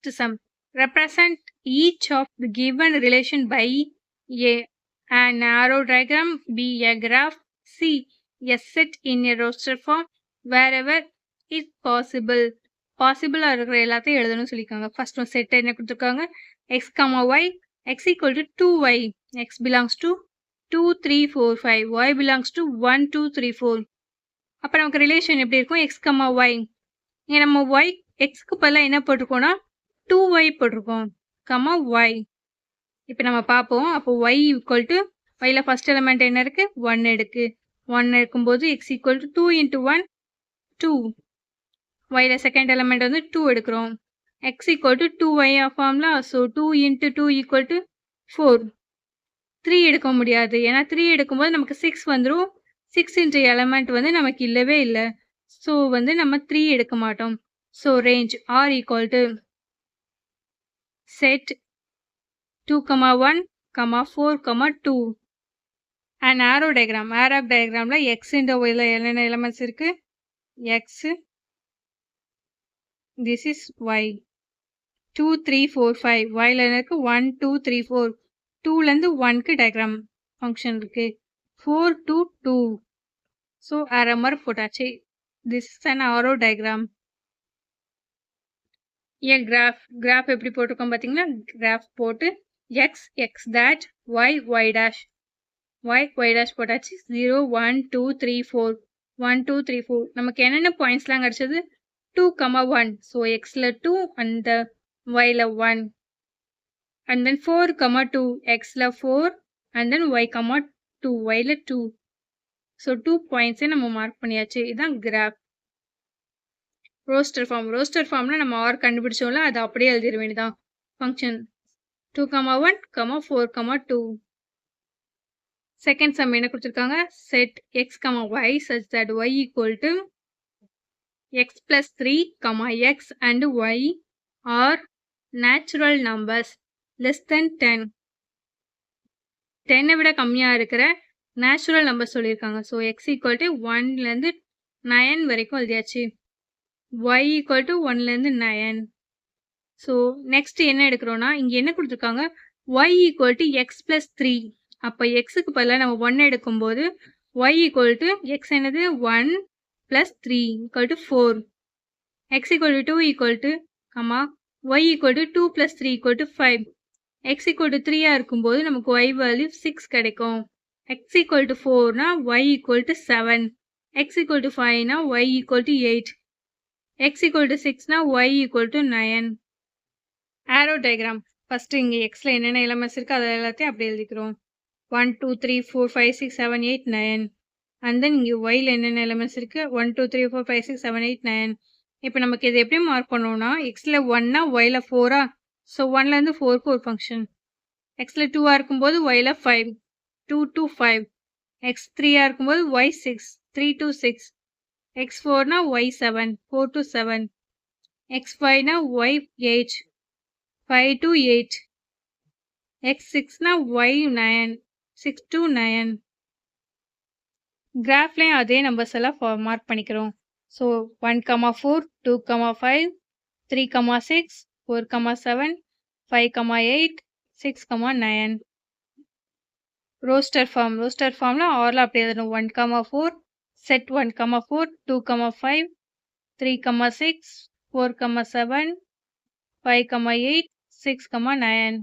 First sum. Represent each of the given relation by A. An arrow diagram. B. A graph. C. A set in a roster form wherever is possible. பாசிபிளா இருக்கிற எல்லாத்தையும் எழுதணும்னு சொல்லியிருக்காங்க. First one set என்ன கொடுத்துருக்காங்க, x comma y, x equal to 2y, x belongs to 2 3 4 5, y belongs to 1 2 3 4. அப்போ நமக்கு relation எப்படி இருக்கும், எக்ஸ் கமா ஒய். இங்கே நம்ம ஒய் எக்ஸ்க்கு பதிலாக என்ன போட்டிருக்கோம்னா 2y போட்டிருக்கோம், கமா ஒய். இப்போ நம்ம பார்ப்போம். அப்போ ஒய் ஈக்குவல் டு ஒய்ல ஃபர்ஸ்ட் எலிமெண்ட் என்ன இருக்கு, 1 இருக்கு. 1 இருக்கும்போது எக்ஸ் ஈக்குவல் டு 2 இன்ட்டு 1 2. ஒய்ல செகண்ட் எலிமெண்ட் வந்து 2 எடுக்கிறோம். எக்ஸ் ஈக்குவல் டு 2y ஃபார்ம்ல. So 2 into 2 equal to 4. 3 எடுக்க முடியாது, ஏன்னா 3 எடுக்கும்போது நமக்கு 6 வந்துடும். 6 இன்ட்டு எலிமெண்ட் வந்து நமக்கு இல்லவே இல்லை. ஸோ வந்து நம்ம 3 எடுக்க மாட்டோம். So range R equal to set 2, 1, 4, 2. And arrow diagram. Arrow டயக்ராம்ல எக்ஸ் இந்த ஒய்ல என்னென்ன எலிமெண்ட்ஸ் இருக்கு, எக்ஸ், this is y, 2 3 4 5. yல இருக்கு 1 2 3 4. 2ல இருந்து 1க்கு டயக்ராம் ஃபங்க்ஷன் இருக்கு. 4 to 2. ஸோ arrow mark போட்டாச்சு. this is an arrow diagram. a graph. graph எப்படி போட்டிருக்கோம் பார்த்தீங்கன்னா, graph போட்டு x x dash y y dash y y dash போட்டாச்சு. 0 1 2 3 4 1 2 3 4. நமக்கு என்னென்ன பாயிண்ட்ஸ்லாம் கிடைச்சது, 2, 1. So xல 2 and yல 1. And then 4, 2. xல 4 and then y, 2. yல 2. So 2 points நம்ம மார்க் பண்ணியாச்சு. இதுதான் கிராஃப். Roster form. ரோஸ்டர் ஃபார்ம்ல நம்ம ஆர் கண்டுபிடிச்சோம்ல, அது அப்படியே எழுதிட வேண்டியதான். ஃபங்க்ஷன் 2, 1, 4, 2. செகண்ட் சம் என்ன கொடுத்துருக்காங்க, set x, y such that y equal to x plus 3, x and y are natural numbers less than 10. 10 விட கம்மியா இருக்கிற நேச்சுரல் நம்பர் சொல்லியிருக்காங்க. ஸோ x equal to 1லேருந்து 9 வரைக்கும் எழுதியாச்சு. y equal to 1லேருந்து 9. So next என்ன எடுக்கிறோம்னா, இங்கே என்ன கொடுத்துருக்காங்க, y equal to x plus 3. அப்போ எக்ஸுக்கு பதிலாக நம்ம 1 எடுக்கும்போது y equal to x என்னது 1 plus 3 equal to 4. x equal to 2 equal to, y equal to 2 plus 3 equal to 5. x equal to 3 இருக்கும்போது நமக்கு y value 6 கிடைக்கும். x equal to 4 னா y equal to 7. x equal to 5 னா y equal to 8. x equal to 6 னா y equal to 9. arrow diagram. First இங்கே xல என்னென்ன elements இருக்கு அது எல்லாத்தையும் அப்படி எழுதிக்கிறோம். 1 2 3 4 5 6 7 8 9. அண்ட் தென் இங்கே yல என்னென்ன எலிமெண்ட்ஸ் இருக்கு, 1 2 3 4 5 6 7 8 9. இப்போ நமக்கு இது எப்படி மார்க் பண்ணோம்னா, எக்ஸில் 1னா ஒய்ல 4. ஸோ 1லேருந்து 4க்கு ஒரு ஃபங்க்ஷன். எக்ஸில் 2 இருக்கும்போது ஒய்ல 5, 2 to 5. எக்ஸ் 3 இருக்கும்போது ஒய் 6, 3 to 6. எக்ஸ் 4னா ஒய் 7, 4 to 7. எக்ஸ் 5னா ஒய் 8, 5 to 8. எக்ஸ் 6னா ஒய் 9, 6 to 9. கிராஃப்லேயும் அதே நம்பர்ஸ் எல்லாம் மார்க் பண்ணிக்கிறோம். So 1, 4, 2, 5, 3, 6, 4, 7, 5, 8, 6, 9. Roster form. ரோஸ்டர் ஃபார்ம்ல ஆர்ல அப்படி எழுதணும். 1, 4, செட் 1, 4, 2, 5, 3, 6, 4, 7, 5, 8, 6, 9.